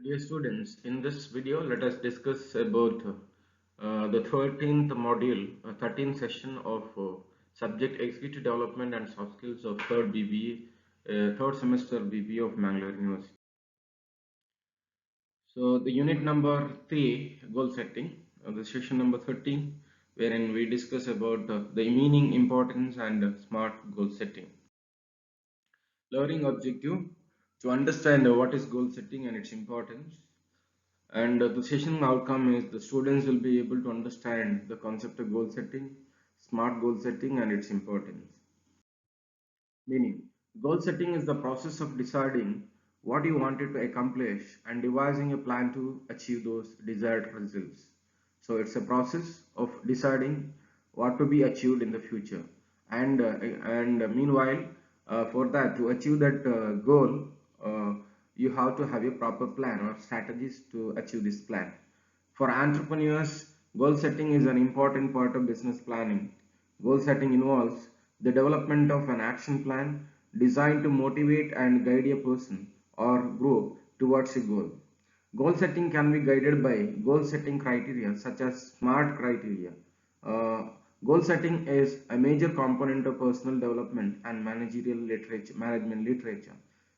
Dear students, in this video, let us discuss about the 13th module, 13th session of subject executive development and soft skills of third BBA, third semester BBA of Mangalore University. So the unit number 3, goal setting, the session number 13, wherein we discuss about the meaning, importance and smart goal setting. Learning objective to understand what is goal setting and its importance. And the session outcome is the students will be able to understand the concept of goal setting, smart goal setting and its importance. Meaning, goal setting is the process of deciding what you wanted to accomplish and devising a plan to achieve those desired results. So it's a process of deciding what to be achieved in the future. And meanwhile, for that to achieve that goal, uh, you have to have a proper plan or strategies to achieve this plan. For entrepreneurs, goal setting is an important part of business planning. Goal setting involves the development of an action plan designed to motivate and guide a person or group towards a goal. Goal setting can be guided by goal setting criteria such as SMART criteria. Uh, Goal setting is a major component of personal development and managerial literature, management literature.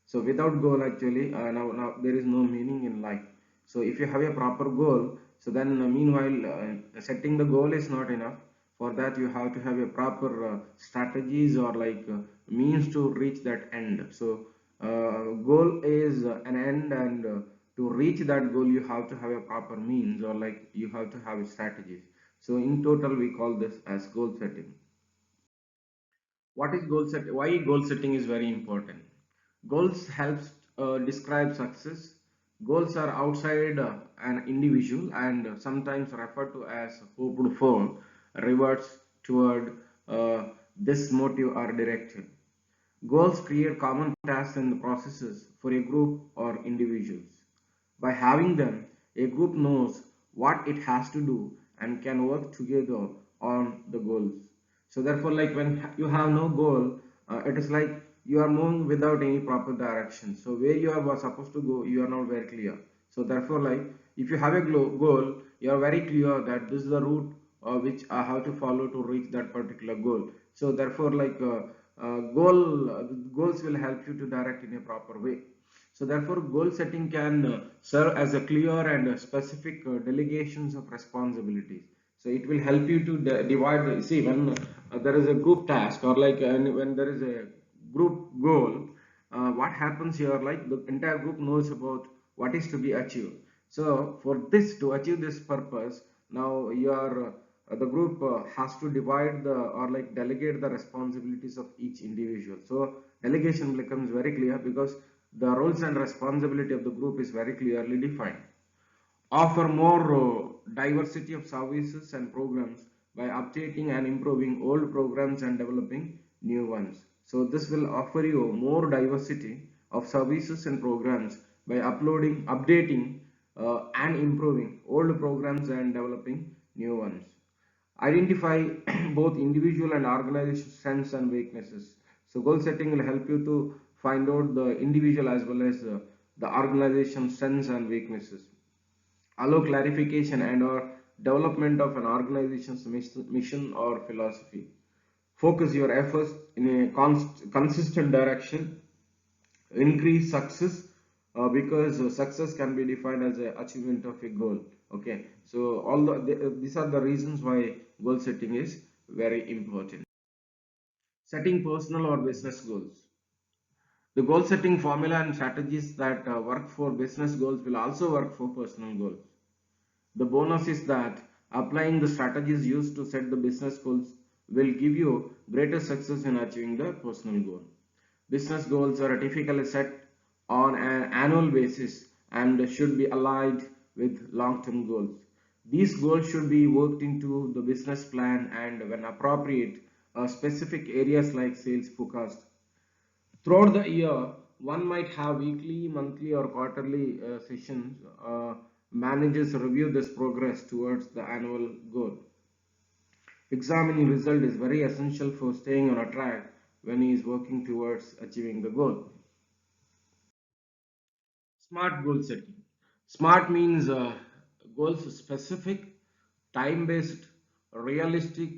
So without goal, actually, now there is no meaning in life. So if you have a proper goal, so then meanwhile setting the goal is not enough. For that you have to have a proper strategies or like means to reach that end. So goal is an end, and to reach that goal you have to have a proper means or like you have to have strategies. So in total we call this as goal setting. What is goal setting? Why goal setting is very important? Goals helps describe success. Goals are outside an individual and sometimes referred to as hoped for rewards toward this motive or direction. Goals create common tasks and processes for a group or individuals. By having them, a group knows what it has to do and can work together on the goals. So therefore, like when you have no goal, it is like you are moving without any proper direction. So where you are supposed to go, you are not very clear. So therefore, like if you have a goal, you are very clear that this is the route which I have to follow to reach that particular goal. So therefore, like goals will help you to direct in a proper way. So therefore, goal setting can serve as a clear and specific delegations of responsibilities. So it will help you to divide. See, when there is a group task or like when there is a group goal, what happens here? Like the entire group knows about what is to be achieved. So for this to achieve this purpose, now your the group has to divide the or like delegate the responsibilities of each individual. So delegation becomes very clear because the roles and responsibility of the group is very clearly defined. Offer more diversity of services and programs by updating and improving old programs and developing new ones. So this will offer you more diversity of services and programs by updating and improving old programs and developing new ones. Identify both individual and organization strengths and weaknesses. So goal setting will help you to find out the individual as well as the organization strengths and weaknesses. Allow clarification and or development of an organization's mission or philosophy. Focus your efforts in a consistent direction. Increase success because success can be defined as a achievement of a goal. Okay, so these are the reasons why goal setting is very important. Setting personal or business goals. The goal setting formula and strategies that work for business goals will also work for personal goals. The bonus is that applying the strategies used to set the business goals will give you greater success in achieving the personal goal. Business goals are typically set on an annual basis and should be aligned with long-term goals. These goals should be worked into the business plan and when appropriate, specific areas like sales forecast. Throughout the year, one might have weekly, monthly, or quarterly sessions. Managers review this progress towards the annual goal. Examining result is very essential for staying on a track when he is working towards achieving the goal. Smart goal setting. Smart means goals specific, time based, realistic,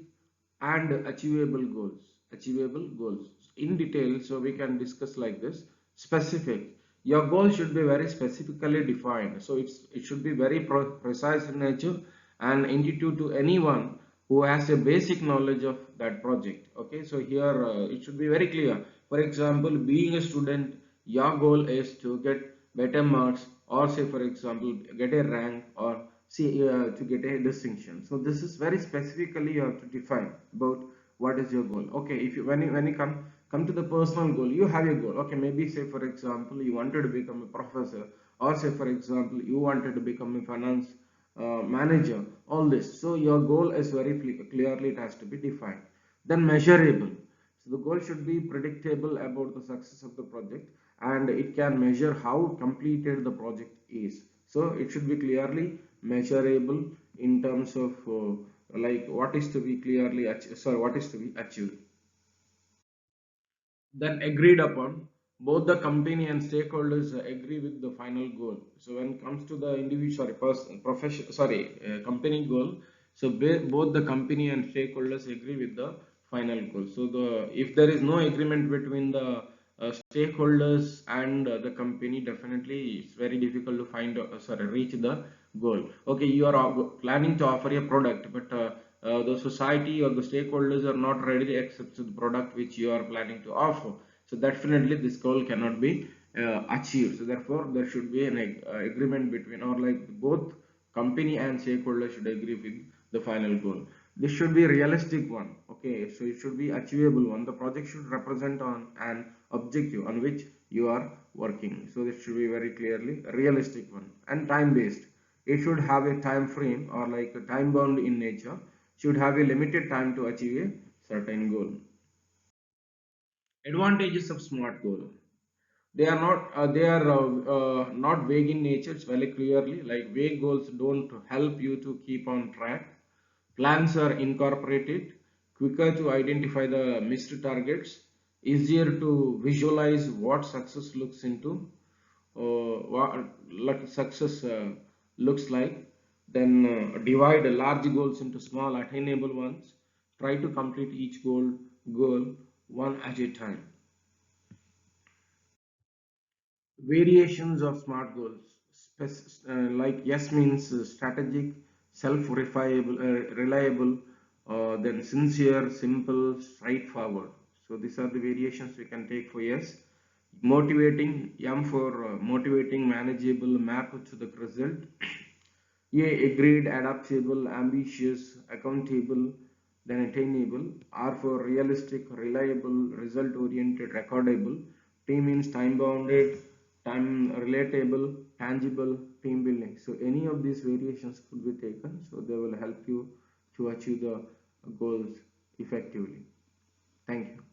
and achievable goals. Achievable goals in detail, so we can discuss like this. Specific, your goal should be very specifically defined, so it should be very precise in nature and intuitive to anyone who has a basic knowledge of that project. Okay, so here it should be very clear. For example, being a student, your goal is to get better marks, or say for example get a rank, or see to get a distinction. So this is very specifically you have to define about what is your goal. Okay, if you when you come to the personal goal, you have a goal. Okay, maybe say for example you wanted to become a professor, or say for example you wanted to become a finance manager, all this. So your goal is very clearly, it has to be defined. Then measurable, so the goal should be predictable about the success of the project, and it can measure how completed the project is. So it should be clearly measurable in terms of like what is to be clearly what is to be achieved. Then agreed upon, both the company and stakeholders agree with the final goal. So when it comes to the individual, sorry, person profession, sorry, company goal, so both the company and stakeholders agree with the final goal. So the if there is no agreement between the stakeholders and the company, definitely it's very difficult to find sorry, reach the goal. Okay, you are planning to offer a product, but the society or the stakeholders are not ready to accept the product which you are planning to offer. So definitely this goal cannot be achieved. So therefore there should be an agreement between, or like both company and stakeholders should agree with the final goal. This should be realistic one. Okay, so it should be achievable one. The project should represent on an objective on which you are working. So this should be very clearly a realistic one, and time based. It should have a time frame, or like a time bound in nature, should have a limited time to achieve a certain goal. Advantages of smart goal: they are not vague in nature. It's very clearly like vague goals don't help you to keep on track. Plans are incorporated, quicker to identify the missed targets, easier to visualize what success looks into, what like success looks like. Then divide large goals into small attainable ones. Try to complete each goal one at a time. Variations of smart goals, like yes means strategic, self-reliable, reliable, then sincere, simple, straightforward. So these are the variations we can take for yes. Motivating, m for motivating, manageable, map to the result. A, agreed, adaptable, ambitious, accountable, then attainable. R for realistic, reliable, result oriented, recordable. T means time bounded, time relatable, tangible, team building. So any of these variations could be taken, so they will help you to achieve the goals effectively. Thank you.